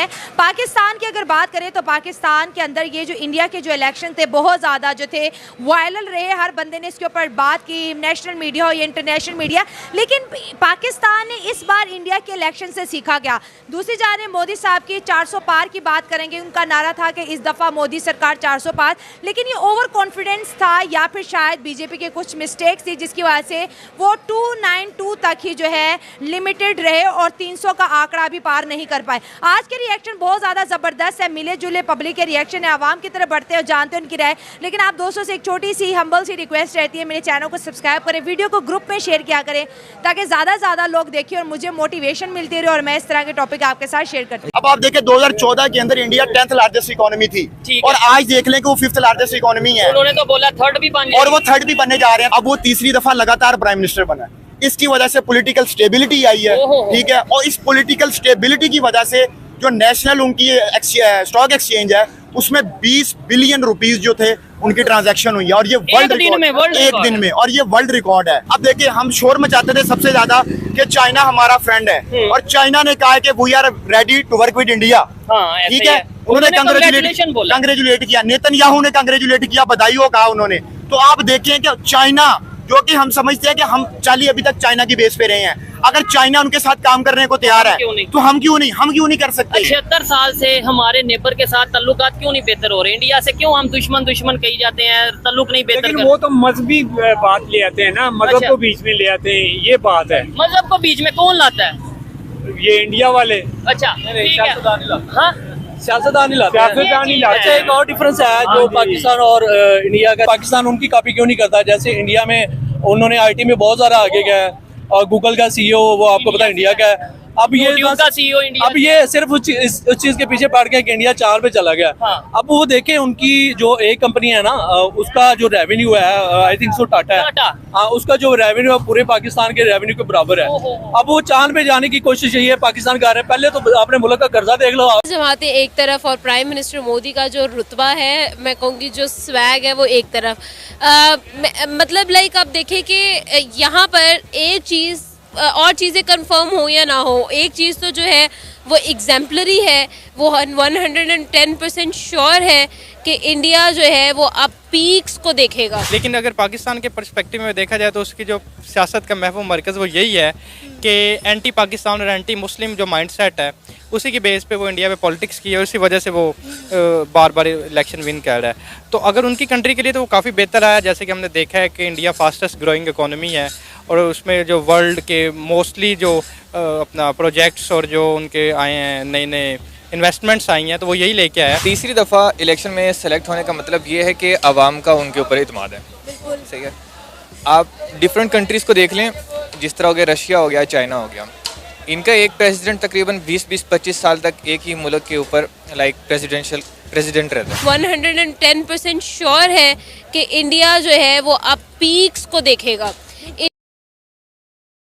हैं। पाकिस्तान की अगर बात करें तो पाकिस्तान के अंदर ये जो इंडिया के जो इलेक्शन थे बहुत ज़्यादा जो थे वायरल रहे, हर बंदे ने इसके ऊपर बात की, नेशनल मीडिया हो या इंटरनेशनल मीडिया। लेकिन पाकिस्तान ने इस बार इंडिया के इलेक्शन से सीखा गया। दूसरी जाने मोदी साहब की 400 पार की बात करेंगे, उनका नारा था कि इस दफ़ा मोदी सरकार 400 पार, लेकिन ये ओवर कॉन्फिडेंस था या फिर शायद बीजेपी के कुछ मिस्टेक्स थी जिसकी वजह से वो 292 तक ही जो है लिमिटेड रहे और 300 का आंकड़ा भी पार नहीं कर पाए। आज के रिएक्शन बहुत ज़्यादा ज़बरदस्त है, मिले जुले पब्लिक के रिएक्शन है, आवाम की तरफ बढ़ते हैं और जानते हैं उनकी राय। लेकिन आप दोस्तों से एक छोटी सी हम्बल सी रिक्वेस्ट रहती है, मेरे चैनल को सब्सक्राइब करें, वीडियो को ग्रुप में शेयर किया करें ताकि ज़्यादा से ज़्यादा लोग देखें और मुझे मोटिवेशन मिलती रहे और मैं इस तरह के टॉपिक आपके साथ शेयर करती हूँ। अब आप देखें 2014 के अंदर इंडिया 10th लार्जेस्ट इकोनॉमी थी और आज देख लें कि वो 5th लार्जेस्ट इकोनॉमी है। उन्होंने तो बोला थर्ड भी बन और वो थर्ड भी बनने जा रहे हैं। अब वो तीसरी दफा लगातार प्राइम मिनिस्टर बना है। इसकी वजह से पॉलिटिकल स्टेबिलिटी आई है, ठीक है। और इस पॉलिटिकल स्टेबिलिटी की वजह से जो नेशनल उनकी स्टॉक एक्सचेंज है उसमें 20 बिलियन रुपीस जो थे उनकी ट्रांजैक्शन हुई है और ये वर्ल्ड रिकॉर्ड एक दिन में, और ये वर्ल्ड रिकॉर्ड है। अब देखिए हम शोर मचाते थे सबसे ज्यादा कि चाइना हमारा फ्रेंड है और चाइना ने कहा है कि we are ready to work with India, ठीक है। उन्होंने कंग्रेचुलेट किया, नेतन्याहू ने कंग्रेचुलेट किया, बधाई हो कहा उन्होंने। तो आप देखें कि चाइना, जो कि हम समझते हैं कि हम चाली अभी तक चाइना की बेस पे रहे हैं, अगर चाइना उनके साथ काम करने को तैयार है तो हम क्यों नहीं कर सकते। 76 साल से हमारे नेबर के साथ ताल्लुकात क्यों नहीं बेहतर हो रहे? इंडिया से क्यों हम दुश्मन कही जाते हैं, ताल्लुक नहीं बेहतर? लेकिन वो तो मजहबी बात ले आते हैं ना, मजहब को बीच में ले आते हैं, ये बात है। मजहब को बीच में कौन लाता है? ये इंडिया वाले। अच्छा सियासतदान नहीं लाते। एक और डिफरेंस है जो पाकिस्तान और इंडिया का। पाकिस्तान उनकी कॉपी क्यों नहीं करता? जैसे इंडिया में उन्होंने आईटी में बहुत ज्यादा आगे गया है और गूगल का सीईओ वो आपको पता इंडिया का है। अब ये सिर्फ उस चीज के पीछे पड़ गया कि इंडिया 4 पे चला गया। हाँ। अब वो देखें उनकी जो एक कंपनी है ना, उसका जो रेवेन्यू है आई थिंक सो टाटा है, हाँ, उसका जो रेवेन्यू है पूरे पाकिस्तान के रेवेन्यू के बराबर है। अब वो चांद पे जाने की कोशिश यही है पाकिस्तान कर रहे हैं। पहले तो अपने मुल्क का कर्जा देख लो। जमातें एक तरफ और प्राइम मिनिस्टर मोदी का जो रुतबा है, मैं कहूँगी जो स्वैग है वो एक तरफ। मतलब लाइक आप देखें कि यहाँ पर एक चीज़ और चीज़ें कंफर्म हो या ना हो, एक चीज़ तो जो है वो एग्जाम्पलरी है, वो 110% श्योर है कि इंडिया जो है वो अब पीक्स को देखेगा। लेकिन अगर पाकिस्तान के पर्सपेक्टिव में देखा जाए तो उसकी जो सियासत का महबूब मरकज़ वो यही है कि एंटी पाकिस्तान और एंटी मुस्लिम जो माइंडसेट है उसी की बेस पे वो इंडिया में पॉलिटिक्स की है और उसी वजह से वो बार बार इलेक्शन विन कर रहा है। तो अगर उनकी कंट्री के लिए तो वो काफ़ी बेहतर आया, जैसे कि हमने देखा है कि इंडिया फास्टेस्ट ग्रोइंग इकोनॉमी है और उसमें जो वर्ल्ड के मोस्टली जो अपना प्रोजेक्ट्स और जो उनके आए हैं नए इन्वेस्टमेंट्स आई हैं तो वो यही लेके आया। तीसरी दफ़ा इलेक्शन में सेलेक्ट होने का मतलब ये है कि आवाम का उनके ऊपर इत्मीनान है। बिल्कुल सही है। आप डिफरेंट कंट्रीज़ को देख लें, जिस तरह हो गया रशिया हो गया, चाइना हो गया, इनका एक प्रेसिडेंट तकरीबन 20-25 साल तक एक ही मुल्क के ऊपर लाइक प्रेसिडेंट रहता है। 110% श्योर है कि इंडिया जो है वो अब पीक्स को देखेगा।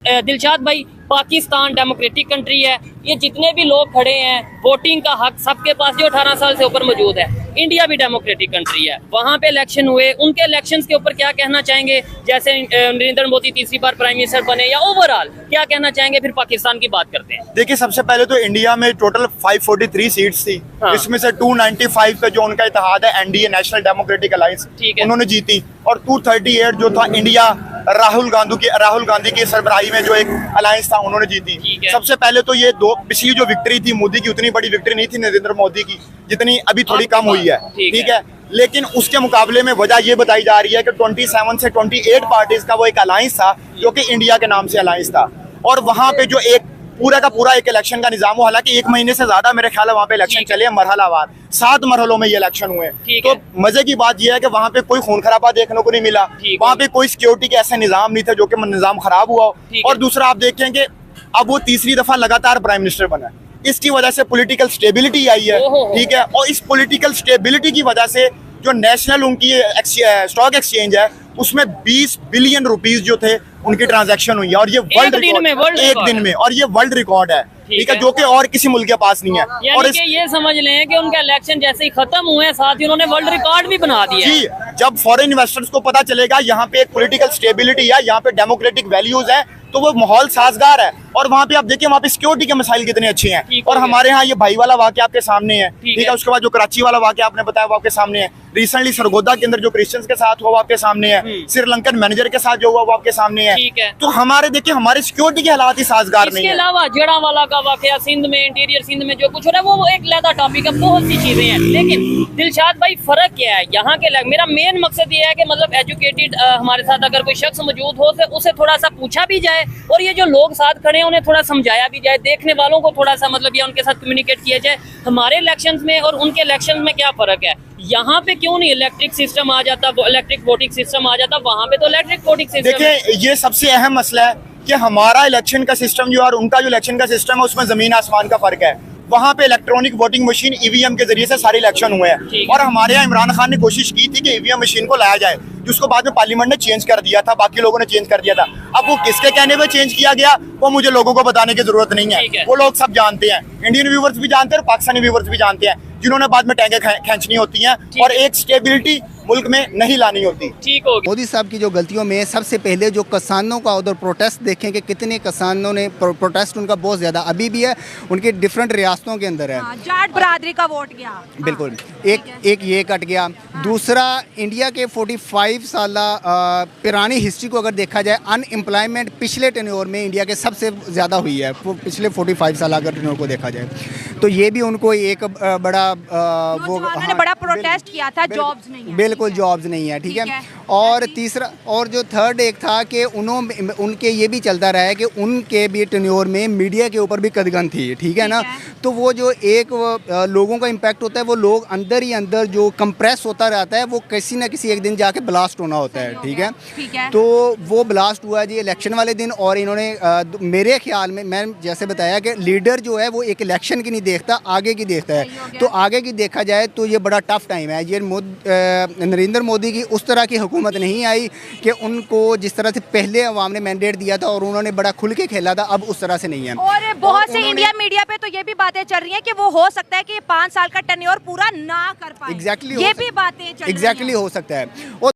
दिलशाद भाई, पाकिस्तान डेमोक्रेटिक कंट्री है, ये जितने भी लोग खड़े हैं वोटिंग का हक सबके पास जो 18 साल से ऊपर मौजूद है। इंडिया भी डेमोक्रेटिक कंट्री है, वहाँ पे इलेक्शन हुए, उनके इलेक्शंस के ऊपर क्या कहना चाहेंगे? जैसे नरेंद्र मोदी तीसरी बार प्राइम मिनिस्टर बने या ओवरऑल क्या कहना चाहेंगे? फिर पाकिस्तान की बात करते हैं। देखिए सबसे पहले तो इंडिया में टोटल 543 सीट्स थी, इसमें से 295 पे जो उनका इत्तेहाद है एनडीए नेशनल डेमोक्रेटिक अलायंस उन्होंने जीती, और 238 जो था इंडिया राहुल गांधी की सरबराही में जो एक अलायंस था उन्होंने जीती। सबसे पहले तो ये पिछली जो विक्ट्री थी मोदी की उतनी बड़ी विक्ट्री नहीं थी नरेंद्र मोदी की जितनी अभी थोड़ी कम हुई है, ठीक है। लेकिन उसके मुकाबले में वजह ये बताई जा रही है कि 27 से 28 पार्टीज का वो एक अलायंस था जो कि इंडिया के नाम से अलायंस था, और वहाँ पे जो एक पूरा का पूरा एक इलेक्शन का निजाम हो, हालांकि 1 महीने से ज्यादा मेरे ख्याल है वहाँ पे इलेक्शन चले, मरहलावार 7 मरहलों में ये इलेक्शन हुए। तो मजे की बात यह है कि वहाँ पे कोई खून खराबा देखने को नहीं मिला, वहाँ पे कोई सिक्योरिटी के ऐसे निजाम नहीं थे जो कि निजाम खराब हुआ हो। और दूसरा आप देखें कि अब वो तीसरी दफा लगातार प्राइम मिनिस्टर बना, इसकी वजह से पॉलिटिकल स्टेबिलिटी आई है, ठीक है। और इस पॉलिटिकल स्टेबिलिटी की वजह से जो नेशनल उनकी स्टॉक एक्सचेंज है उसमें 20 बिलियन रुपीस जो थे उनकी ट्रांजैक्शन हुई है और ये वर्ल्ड रिकॉर्ड एक दिन में, और ये वर्ल्ड रिकॉर्ड है, ठीक है, जो कि और किसी मुल्क के पास नहीं है। और ये समझ लें कि उनका इलेक्शन जैसे ही खत्म हुए साथ ही उन्होंने वर्ल्ड रिकॉर्ड भी बना दिया। जी, जब फॉरेन इन्वेस्टर्स को पता चलेगा यहाँ पे एक पॉलिटिकल स्टेबिलिटी है, यहाँ पे डेमोक्रेटिक वैल्यूज है, तो वो माहौल साजगार है। और वहाँ पे आप देखिए वहाँ पे सिक्योरिटी के मसाइल कितने अच्छे हैं। ठीक हो और गया। हमारे यहाँ ये भाई वाला वाक़या आपके सामने है, ठीक ठीक है। है। उसके बाद जो कराची वाला वाक़या आपने बताया वो आपके सामने है। रिसेंटली सरगोदा के अंदर जो क्रिश्चियंस के साथ हुआ वो आपके सामने है। श्रीलंकन मैनेजर के साथ जो हुआ वो आपके सामने है। ठीक है। तो हमारे देखिए हमारे सिक्योरिटी के हालात ही साजगार नहीं इसके है। अलावा जड़ावाला का वाकया सिंध में, इंटीरियर सिंध में जो कुछ हो रहा है वो एक अलग टॉपिक है, बहुत सी चीजें हैं। लेकिन दिलशाद भाई फर्क क्या है यहाँ के? मेरा मेन मकसद ये है कि मतलब एजुकेटेड हमारे साथ अगर कोई शख्स मौजूद हो तो उसे थोड़ा सा पूछा भी जाए, और ये जो लोग साथ खड़े हैं उन्हें थोड़ा समझाया भी जाए, देखने वालों को थोड़ा सा मतलब या उनके साथ कम्युनिकेट किया जाए हमारे इलेक्शंस में और उनके इलेक्शंस में क्या फर्क है। यहाँ पे क्यों नहीं इलेक्ट्रिक सिस्टम आ जाता, इलेक्ट्रिक वोटिंग सिस्टम आ जाता, वहाँ पे तो इलेक्ट्रिक वोटिंग सिस्टम है। देखिए ये सबसे अहम मसला है कि हमारा इलेक्शन का सिस्टम जो है और उनका जो इलेक्शन का सिस्टम है उसमें जमीन आसमान का फर्क है। वहाँ पे इलेक्ट्रॉनिक वोटिंग मशीन ईवीएम के जरिए से सारे इलेक्शन हुए हैं, और हमारे यहाँ इमरान खान ने कोशिश की थी कि ईवीएम मशीन को लाया जाए, जिसको बाद में पार्लियामेंट ने चेंज कर दिया था, बाकी लोगों ने चेंज कर दिया था। अब वो किसके कहने पे चेंज किया गया वो मुझे लोगों को बताने की जरूरत नहीं है, वो लोग सब जानते हैं। इंडियन व्यूवर्स भी जानते हैं और पाकिस्तानी व्यूवर्स भी जानते हैं, जिन्होंने बाद में टैंके खींचनी होती हैं और एक स्टेबिलिटी मुल्क में नहीं लानी होती। ठीक हो गया। मोदी साहब की जो गलतियों में सबसे पहले जो किसानों का उधर प्रोटेस्ट देखें कि कितने किसानों ने प्रोटेस्ट उनका बहुत ज़्यादा अभी भी है, उनके डिफरेंट रियासतों के अंदर है। जाट बरादरी का वोट गया। बिल्कुल एक ये कट गया। दूसरा इंडिया के 45 साल पुरानी हिस्ट्री को अगर देखा जाए, अनएम्प्लॉयमेंट पिछले टेन्योर में इंडिया के सबसे ज़्यादा हुई है, पिछले 45 साल अगर टेन्योर को देखा जाए तो ये भी उनको एक बड़ा वो उन्होंने बड़ा प्रोटेस्ट किया था, जॉब्स नहीं है। बिल्कुल जॉब्स नहीं है, ठीक है। और तीसरा और जो थर्ड एक था कि उनके ये भी चलता रहा है कि उनके भी टेन्योर में मीडिया के ऊपर भी कदगन थी, ठीक है ना। तो वो जो एक लोगों का इम्पैक्ट होता है, वो लोग अंदर ही अंदर जो कंप्रेस होता रहता है, वो किसी ना किसी एक दिन जाके ब्लास्ट होना होता है, ठीक है। तो वो ब्लास्ट हुआ जी इलेक्शन वाले दिन, और इन्होंने मेरे ख्याल में, मैं जैसे बताया कि लीडर जो है वो एक इलेक्शन की नहीं देखता, आगे की देखता है। तो आगे की देखा जाए तो ये बड़ा टफ टाइम है। ये नरेंद्र मोदी की उस तरह की हुकूमत नहीं आई कि उनको जिस तरह से पहले अवाम ने मैंडेट दिया था और उन्होंने बड़ा खुल के खेला था, अब उस तरह से नहीं है। और बहुत से इंडिया मीडिया पे तो ये भी बातें चल रही हैं कि वो हो सकता है कि 5 साल का टेन्योर पूरा ना कर पाए। एग्जैक्टली ये भी बातें चल रही हैं। एग्जैक्टली हो सकता है। और